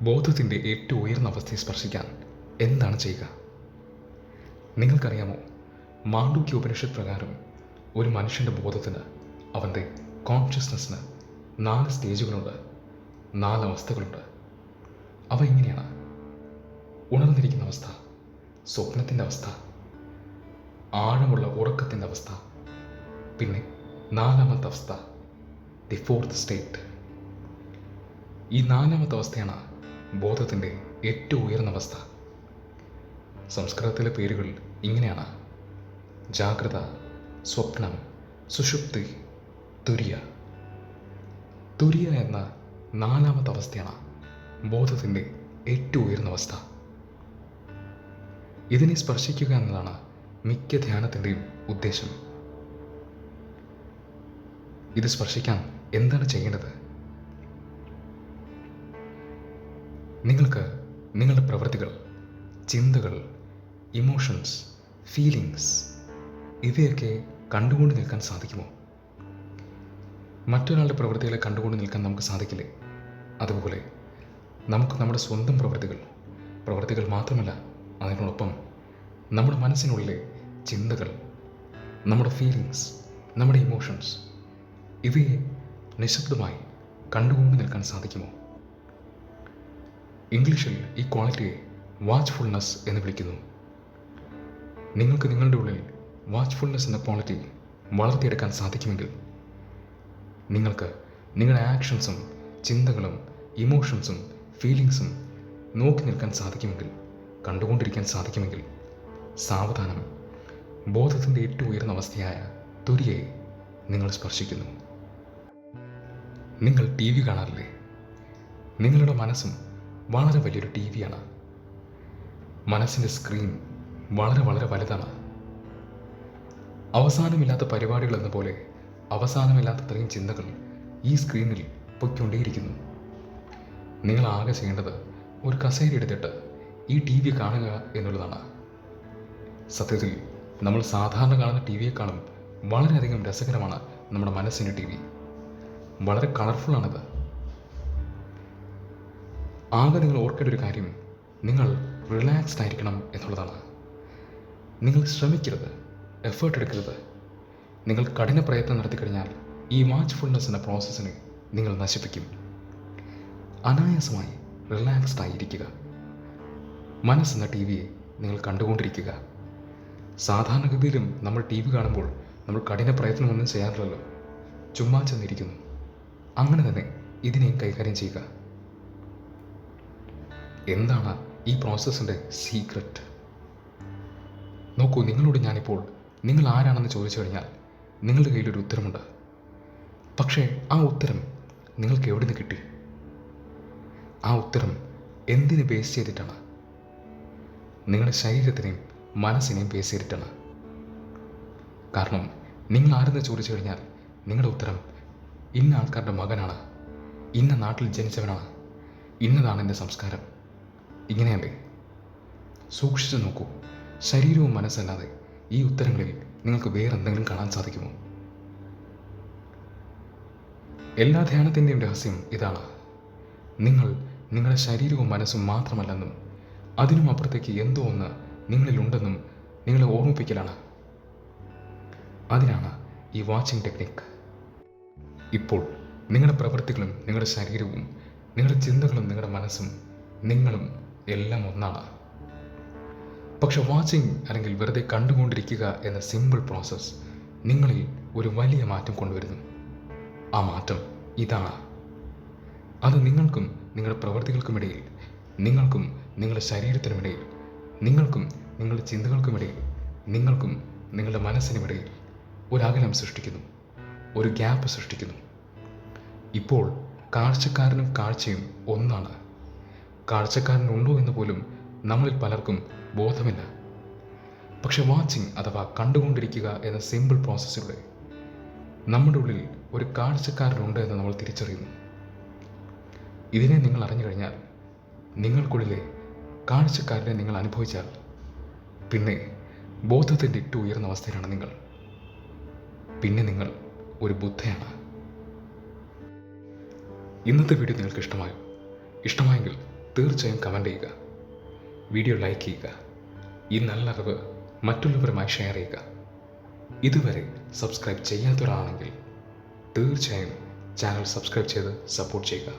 ബോധത്തിൻ്റെ ഏറ്റവും ഉയർന്ന അവസ്ഥയെ സ്പർശിക്കാൻ എന്താണ് ചെയ്യുക? നിങ്ങൾക്കറിയാമോ, മാണ്ഡൂക്യ ഉപനിഷത്ത് പ്രകാരം ഒരു മനുഷ്യൻ്റെ ബോധത്തിന്, അവൻ്റെ കോൺഷ്യസ്നസ്സിന് 4 സ്റ്റേജുകളുണ്ട്, 4 അവസ്ഥകളുണ്ട്. അവ ഇങ്ങനെയാണ്: ഉണർന്നിരിക്കുന്ന അവസ്ഥ, സ്വപ്നത്തിൻ്റെ അവസ്ഥ, ആഴമുള്ള ഉറക്കത്തിൻ്റെ അവസ്ഥ, പിന്നെ 4ാമത്തെ അവസ്ഥ, ദി 4th സ്റ്റേറ്റ്. ഈ 4ാമത്തെ അവസ്ഥയാണ് ബോധത്തിൻ്റെ ഏറ്റവും ഉയർന്ന അവസ്ഥ. സംസ്കൃതത്തിലെ പേരുകൾ ഇങ്ങനെയാണ്: ജാഗ്രത, സ്വപ്നം, സുഷുപ്തി, തുര്യ. തുര്യ എന്ന 4ാമത്തെ അവസ്ഥയാണ് ബോധത്തിൻ്റെ ഏറ്റവും ഉയർന്ന അവസ്ഥ. ഇതിനെ സ്പർശിക്കുക എന്നതാണ് മിക്ക ധ്യാനത്തിൻ്റെയും ഉദ്ദേശം. ഇത് സ്പർശിക്കാൻ എന്താണ് ചെയ്യേണ്ടത്? നിങ്ങൾക്ക് നിങ്ങളുടെ പ്രവൃത്തികൾ, ചിന്തകൾ, ഇമോഷൻസ്, ഫീലിങ്സ് ഇവയൊക്കെ കണ്ടുകൊണ്ട് നിൽക്കാൻ സാധിക്കുമോ? മറ്റൊരാളുടെ പ്രവൃത്തികളെ കണ്ടുകൊണ്ട് നിൽക്കാൻ നമുക്ക് സാധിക്കില്ലേ? അതുപോലെ നമുക്ക് നമ്മുടെ സ്വന്തം പ്രവൃത്തികൾ മാത്രമല്ല, അതിനോടൊപ്പം നമ്മുടെ മനസ്സിനുള്ളിലെ ചിന്തകൾ, നമ്മുടെ ഫീലിങ്സ്, നമ്മുടെ ഇമോഷൻസ് ഇവയെ നിശബ്ദമായി കണ്ടുകൊണ്ട് നിൽക്കാൻ സാധിക്കുമോ? ഇംഗ്ലീഷിൽ ഈ ക്വാളിറ്റിയെ വാച്ച്ഫുൾനെസ് എന്ന് വിളിക്കുന്നു. നിങ്ങൾക്ക് നിങ്ങളുടെ ഉള്ളിൽ വാച്ച്ഫുൾനെസ് എന്ന ക്വാളിറ്റി വളർത്തിയെടുക്കാൻ സാധിക്കുമെങ്കിൽ, നിങ്ങൾക്ക് നിങ്ങളുടെ ആക്ഷൻസും ചിന്തകളും ഇമോഷൻസും ഫീലിങ്സും നോക്കി നിൽക്കാൻ സാധിക്കുമെങ്കിൽ, കണ്ടുകൊണ്ടിരിക്കാൻ സാധിക്കുമെങ്കിൽ, സാവധാനം ബോധത്തിൻ്റെ ഏറ്റവും ഉയർന്ന അവസ്ഥയായ തുര്യയെ നിങ്ങൾ സ്പർശിക്കുന്നു. നിങ്ങൾ TV കാണാറില്ലേ? നിങ്ങളുടെ മനസ്സും വളരെ വലിയൊരു TV-യാണ്. മനസ്സിൻ്റെ സ്ക്രീൻ വളരെ വളരെ വലുതാണ്. അവസാനമില്ലാത്ത പരിപാടികൾ എന്ന പോലെ അവസാനമില്ലാത്തത്രയും ചിന്തകൾ ഈ സ്ക്രീനിൽ പൊയ്ക്കൊണ്ടേയിരിക്കുന്നു. നിങ്ങൾ ആകെ ചെയ്യേണ്ടത് ഒരു കസേര എടുത്തിട്ട് ഈ TV കാണുക എന്നുള്ളതാണ്. സത്യത്തിൽ നമ്മൾ സാധാരണ കാണുന്ന TV-യെക്കാളും വളരെയധികം രസകരമാണ് നമ്മുടെ മനസ്സിൻ്റെ TV. വളരെ കളർഫുള്ളാണിത്. ആകെ നിങ്ങൾ ഓർക്കേണ്ട ഒരു കാര്യം, നിങ്ങൾ റിലാക്സ്ഡ് ആയിരിക്കണം എന്നുള്ളതാണ്. നിങ്ങൾ ശ്രമിക്കരുത്, എഫേർട്ട് എടുക്കരുത്. നിങ്ങൾ കഠിന പ്രയത്നം നടത്തിക്കഴിഞ്ഞാൽ ഈ വാച്ച്ഫുൾനെസ് എന്ന പ്രോസസ്സിനെ നിങ്ങൾ നശിപ്പിക്കും. അനായാസമായി റിലാക്സ്ഡ് ആയിരിക്കുക. മനസ്സെന്ന TV-യെ നിങ്ങൾ കണ്ടുകൊണ്ടിരിക്കുക. സാധാരണഗതിയിലും നമ്മൾ TV കാണുമ്പോൾ നമ്മൾ കഠിന പ്രയത്നമൊന്നും ചെയ്യാറില്ലല്ലോ, ചുമ്മാ ചെന്നിരിക്കുന്നു. അങ്ങനെ തന്നെ ഇതിനെയും കൈകാര്യം ചെയ്യുക. എന്താണ് ഈ പ്രോസസ്സിൻ്റെ സീക്രട്ട്? നോക്കൂ, നിങ്ങളോട് ഞാനിപ്പോൾ നിങ്ങൾ ആരാണെന്ന് ചോദിച്ചു കഴിഞ്ഞാൽ നിങ്ങളുടെ കയ്യിലൊരു ഉത്തരമുണ്ട്. പക്ഷേ ആ ഉത്തരം നിങ്ങൾക്ക് എവിടെ നിന്ന് കിട്ടി? ആ ഉത്തരം എന്തിനെ ബേസ് ചെയ്തിട്ടാണ്? നിങ്ങളുടെ ശരീരത്തിനെയും മനസ്സിനെയും ബേസ് ചെയ്തിട്ടാണ്. കാരണം നിങ്ങൾ ആരെന്ന് ചോദിച്ചു കഴിഞ്ഞാൽ നിങ്ങളുടെ ഉത്തരം ഇന്ന ആൾക്കാരുടെ മകനാണ്, ഇന്ന നാട്ടിൽ ജനിച്ചവനാണ്, ഇന്നതാണ് എൻ്റെ സംസ്കാരം, ഇങ്ങനെയല്ലേ? സൂക്ഷിച്ചു നോക്കൂ, ശരീരവും മനസ്സല്ലാതെ ഈ ഉത്തരങ്ങളിൽ നിങ്ങൾക്ക് വേറെന്തെങ്കിലും കാണാൻ സാധിക്കുമോ? എല്ലാ ധ്യാനത്തിൻ്റെയും രഹസ്യം ഇതാണ്: നിങ്ങൾ നിങ്ങളുടെ ശരീരവും മനസ്സും മാത്രമല്ലെന്നും അതിനും അപ്പുറത്തേക്ക് എന്തോ ഒന്ന് നിങ്ങളിലുണ്ടെന്നും നിങ്ങളെ ഓർമ്മിപ്പിക്കലാണ്. അതിനാണ് ഈ വാച്ചിങ് ടെക്നിക്ക്. ഇപ്പോൾ നിങ്ങളുടെ പ്രവൃത്തികളും നിങ്ങളുടെ ശരീരവും നിങ്ങളുടെ ചിന്തകളും നിങ്ങളുടെ മനസ്സും നിങ്ങളും എല്ലാം ഒന്നാണ്. പക്ഷെ വാച്ചിങ് അല്ലെങ്കിൽ വെറുതെ കണ്ടുകൊണ്ടിരിക്കുക എന്ന സിമ്പിൾ പ്രോസസ്സ് നിങ്ങളിൽ ഒരു വലിയ മാറ്റം കൊണ്ടുവരുന്നു. ആ മാറ്റം ഇതാണ്. അത് നിങ്ങൾക്കും നിങ്ങളുടെ പ്രവൃത്തികൾക്കുമിടയിൽ, നിങ്ങൾക്കും നിങ്ങളുടെ ശരീരത്തിനുമിടയിൽ, നിങ്ങൾക്കും നിങ്ങളുടെ ചിന്തകൾക്കുമിടയിൽ, നിങ്ങൾക്കും നിങ്ങളുടെ മനസ്സിനുമിടയിൽ ഒരു അകലം സൃഷ്ടിക്കുന്നു, ഒരു ഗ്യാപ്പ് സൃഷ്ടിക്കുന്നു. ഇപ്പോൾ കാഴ്ചക്കാരനും കാഴ്ചയും ഒന്നാണ്. കാഴ്ചക്കാരനുണ്ടോ എന്ന് പോലും നമ്മളിൽ പലർക്കും ബോധമില്ല. പക്ഷെ വാച്ചിങ് അഥവാ കണ്ടുകൊണ്ടിരിക്കുക എന്ന സിമ്പിൾ പ്രോസസ്സിലൂടെ നമ്മുടെ ഉള്ളിൽ ഒരു കാഴ്ചക്കാരനുണ്ട് എന്ന് നമ്മൾ തിരിച്ചറിയുന്നു. ഇതിനെ നിങ്ങൾ അറിഞ്ഞു കഴിഞ്ഞാൽ, നിങ്ങൾക്കുള്ളിലെ കാഴ്ചക്കാരനെ നിങ്ങൾ അനുഭവിച്ചാൽ, പിന്നെ ബോധത്തിൻ്റെ ഏറ്റവും ഉയർന്ന അവസ്ഥയിലാണ് നിങ്ങൾ. പിന്നെ നിങ്ങൾ ഒരു ബുദ്ധയാണ്. ഇന്നത്തെ വീഡിയോ നിങ്ങൾക്ക് ഇഷ്ടമായെങ്കിൽ തീർച്ചയായും കമൻറ്റ് ചെയ്യുക, വീഡിയോ ലൈക്ക് ചെയ്യുക, ഈ നല്ല അറിവ് മറ്റുള്ളവരുമായി ഷെയർ ചെയ്യുക. ഇതുവരെ സബ്സ്ക്രൈബ് ചെയ്യാത്തൊരാളാണെങ്കിൽ തീർച്ചയായും ചാനൽ സബ്സ്ക്രൈബ് ചെയ്ത് സപ്പോർട്ട് ചെയ്യുക.